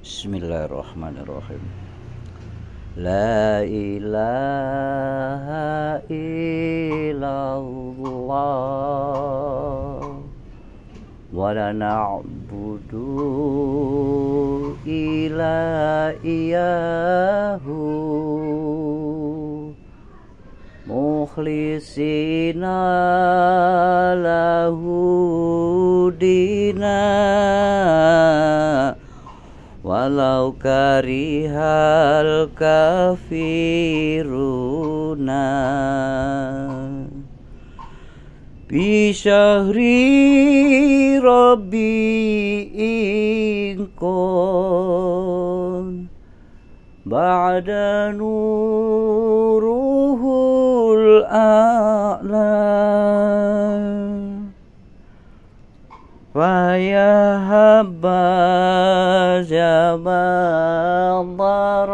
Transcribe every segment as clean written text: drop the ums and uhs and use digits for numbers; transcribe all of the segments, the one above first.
Bismillahirrahmanirrahim. La ilaha illallah wa la na'budu illa iyyahu mukhlisina lahu dina walau karihal kafiruna bisyahri rabbi inkon ba'da nuruhul a'la Faya habbaza badaram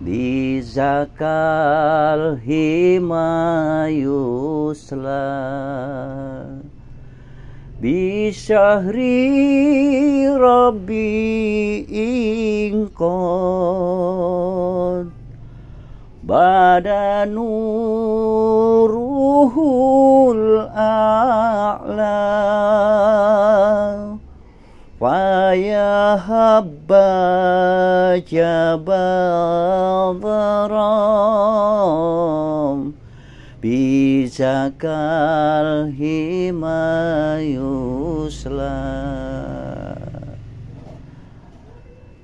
bizakal himayusla bisyahri rabbi inkon badanuruhul a'la Faya habba jabadaram bizakal himayusla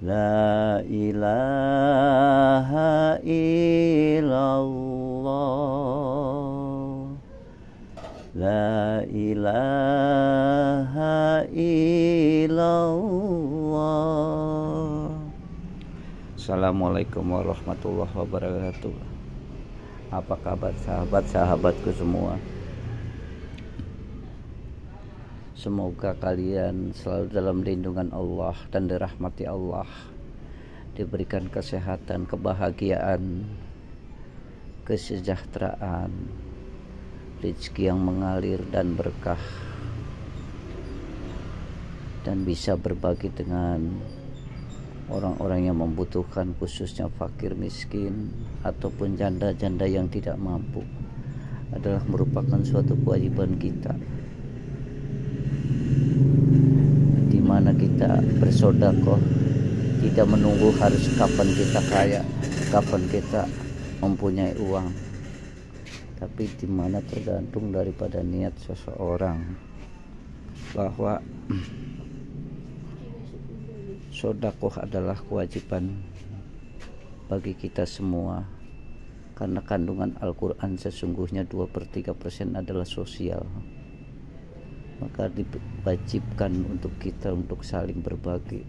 La ilaha illallah La ilaha illallah. Assalamualaikum warahmatullahi wabarakatuh. Apa kabar sahabat-sahabatku semua? Semoga kalian selalu dalam lindungan Allah dan dirahmati Allah, diberikan kesehatan, kebahagiaan, kesejahteraan, rezeki yang mengalir dan berkah, dan bisa berbagi dengan orang-orang yang membutuhkan, khususnya fakir miskin ataupun janda-janda yang tidak mampu, adalah merupakan suatu kewajiban kita, di mana kita bersedekah tidak menunggu harus kapan kita kaya, kapan kita mempunyai uang, tapi di mana tergantung daripada niat seseorang, bahwa sedekah adalah kewajiban bagi kita semua, karena kandungan Al-Quran sesungguhnya 2/3% adalah sosial. Maka diwajibkan untuk kita untuk saling berbagi,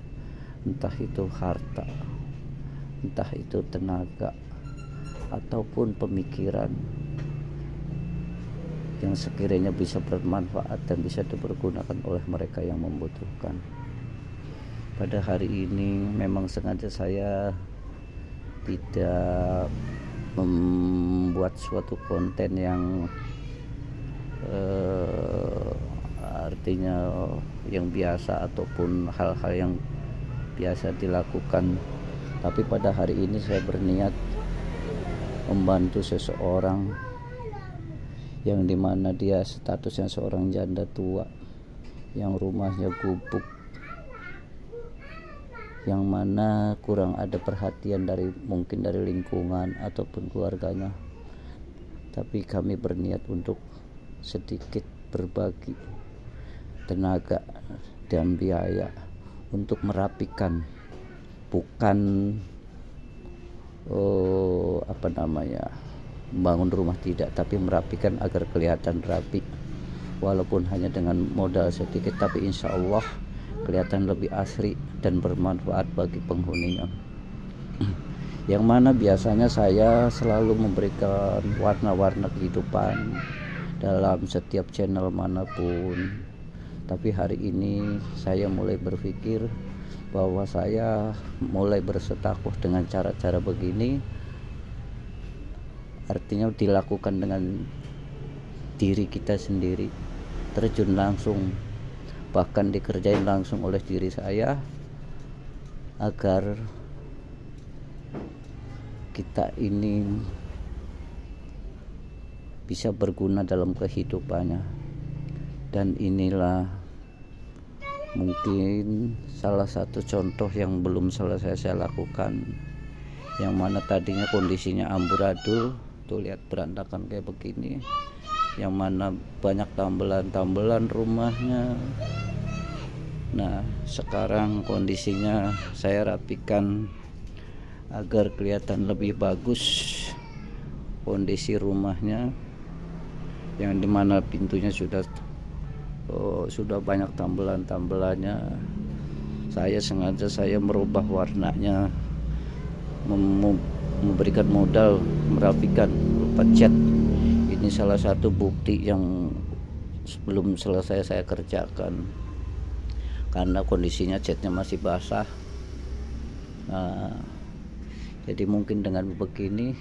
entah itu harta, entah itu tenaga, ataupun pemikiran yang sekiranya bisa bermanfaat dan bisa dipergunakan oleh mereka yang membutuhkan. Pada hari ini memang sengaja saya tidak membuat suatu konten yang artinya yang biasa ataupun hal-hal yang biasa dilakukan, tapi pada hari ini saya berniat membantu seseorang yang dimana dia statusnya seorang janda tua yang rumahnya gubuk, yang mana kurang ada perhatian mungkin dari lingkungan ataupun keluarganya, tapi kami berniat untuk sedikit berbagi tenaga dan biaya untuk merapikan, bukan membangun rumah, tidak, tapi merapikan agar kelihatan rapi, walaupun hanya dengan modal sedikit, tapi insya Allah kelihatan lebih asri dan bermanfaat bagi penghuninya. Yang mana biasanya saya selalu memberikan warna-warna kehidupan dalam setiap channel manapun, tapi hari ini saya mulai berpikir bahwa saya mulai bersedekah dengan cara-cara begini, artinya dilakukan dengan diri kita sendiri, terjun langsung bahkan dikerjain langsung oleh diri saya, agar kita ini bisa berguna dalam kehidupannya. Dan inilah mungkin salah satu contoh yang belum selesai saya lakukan, yang mana tadinya kondisinya amburadul, tuh lihat berantakan kayak begini, yang mana banyak tambelan-tambelan rumahnya. Nah, sekarang kondisinya saya rapikan agar kelihatan lebih bagus kondisi rumahnya, yang dimana pintunya sudah banyak tambelan-tambelannya. Saya sengaja merubah warnanya, memberikan modal merapikan berupa cat. Ini salah satu bukti yang belum selesai saya kerjakan, karena kondisinya catnya masih basah. Nah, jadi mungkin dengan begini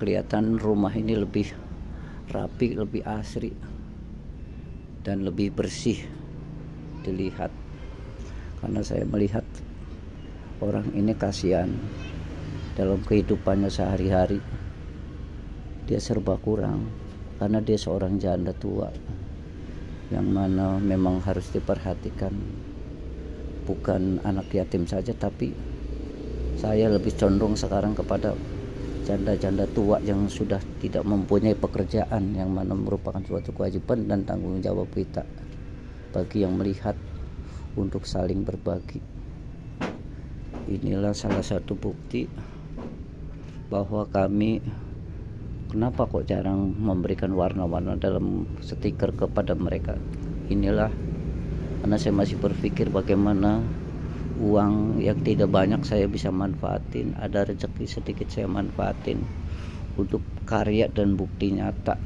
kelihatan rumah ini lebih rapi, lebih asri, dan lebih bersih dilihat. Karena saya melihat orang ini kasihan dalam kehidupannya sehari-hari, dia serba kurang karena dia seorang janda tua, yang mana memang harus diperhatikan. Bukan anak yatim saja, tapi saya lebih condong sekarang kepada janda-janda tua yang sudah tidak mempunyai pekerjaan, yang mana merupakan suatu kewajiban dan tanggung jawab kita bagi yang melihat untuk saling berbagi. Inilah salah satu bukti bahwa kami kenapa kok jarang memberikan warna-warna dalam stiker kepada mereka. Inilah karena saya masih berpikir bagaimana uang yang tidak banyak saya bisa manfaatin, ada rezeki sedikit saya manfaatin untuk karya dan bukti nyata,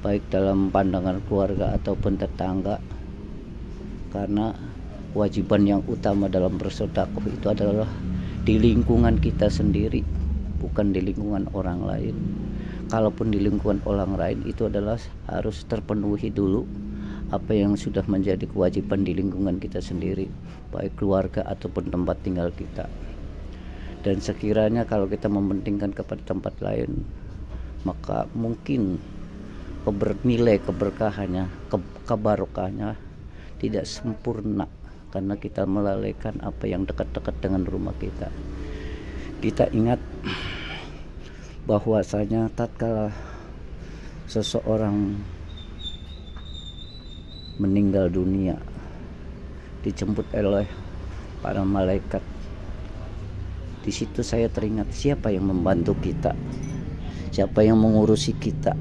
baik dalam pandangan keluarga ataupun tetangga. Karena kewajiban yang utama dalam bersedekah itu adalah di lingkungan kita sendiri, bukan di lingkungan orang lain. Kalaupun di lingkungan orang lain, itu adalah harus terpenuhi dulu apa yang sudah menjadi kewajiban di lingkungan kita sendiri, baik keluarga ataupun tempat tinggal kita. Dan sekiranya kalau kita mementingkan kepada tempat lain, maka mungkin nilai keberkahannya, kebarokahnya tidak sempurna, karena kita melalaikan apa yang dekat-dekat dengan rumah kita. Kita ingat bahwasanya tatkala seseorang meninggal dunia, dijemput oleh para malaikat. Di situ saya teringat siapa yang membantu kita, siapa yang mengurusi kita,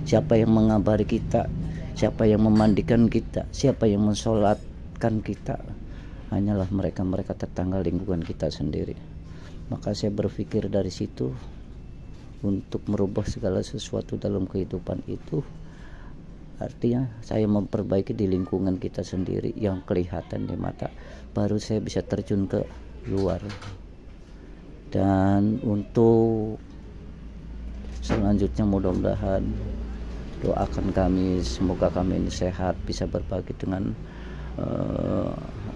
siapa yang mengabari kita, siapa yang memandikan kita, siapa yang mensolatkan kita. Hanyalah mereka tetangga lingkungan kita sendiri. Maka saya berpikir dari situ untuk merubah segala sesuatu dalam kehidupan itu. Artinya saya memperbaiki di lingkungan kita sendiri yang kelihatan di mata, baru saya bisa terjun ke luar. Dan untuk selanjutnya mudah-mudahan doakan kami, semoga kami ini sehat, bisa berbagi dengan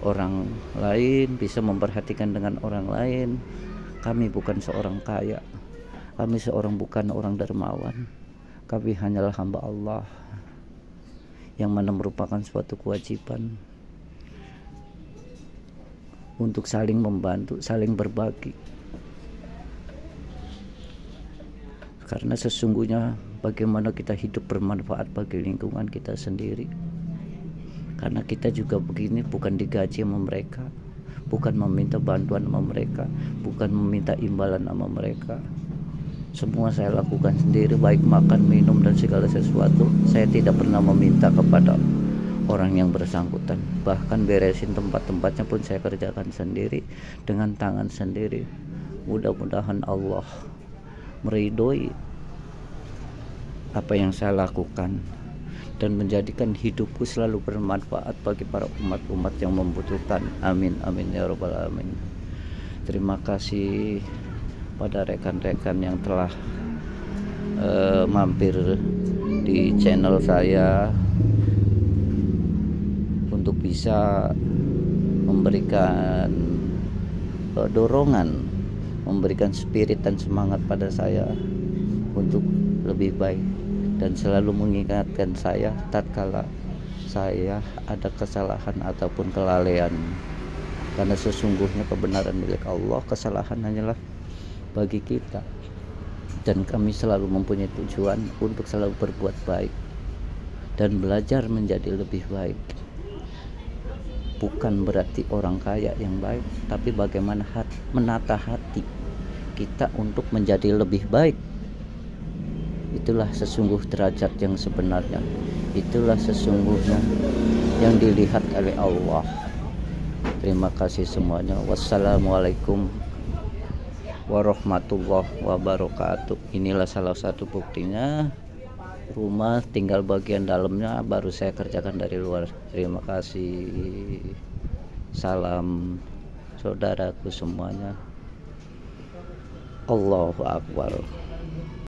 orang lain, bisa memperhatikan dengan orang lain. Kami bukan seorang kaya, kami bukan orang dermawan, kami hanyalah hamba Allah, yang mana merupakan suatu kewajiban untuk saling membantu, saling berbagi. Karena sesungguhnya bagaimana kita hidup bermanfaat bagi lingkungan kita sendiri. Karena kita juga begini bukan digaji sama mereka, bukan meminta bantuan sama mereka, bukan meminta imbalan sama mereka. Semua saya lakukan sendiri, baik makan, minum, dan segala sesuatu. Saya tidak pernah meminta kepada orang yang bersangkutan. Bahkan beresin tempat-tempatnya pun saya kerjakan sendiri dengan tangan sendiri. Mudah-mudahan Allah meridhoi apa yang saya lakukan dan menjadikan hidupku selalu bermanfaat bagi para umat-umat yang membutuhkan. Amin, amin ya rabbal alamin. Terima kasih pada rekan-rekan yang telah mampir di channel saya untuk bisa memberikan dorongan, memberikan spirit dan semangat pada saya untuk lebih baik, dan selalu mengingatkan saya tatkala saya ada kesalahan ataupun kelalaian, karena sesungguhnya kebenaran milik Allah, kesalahan hanyalah bagi kita, dan kami selalu mempunyai tujuan untuk selalu berbuat baik dan belajar menjadi lebih baik. Bukan berarti orang kaya yang baik, tapi bagaimana menata hati kita untuk menjadi lebih baik. Itulah sesungguh derajat yang sebenarnya, itulah sesungguhnya yang dilihat oleh Allah. Terima kasih semuanya. Wassalamualaikum warahmatullahi wabarakatuh. Inilah salah satu buktinya, rumah tinggal bagian dalamnya baru saya kerjakan dari luar. Terima kasih. Salam saudaraku semuanya. Allahu Akbar.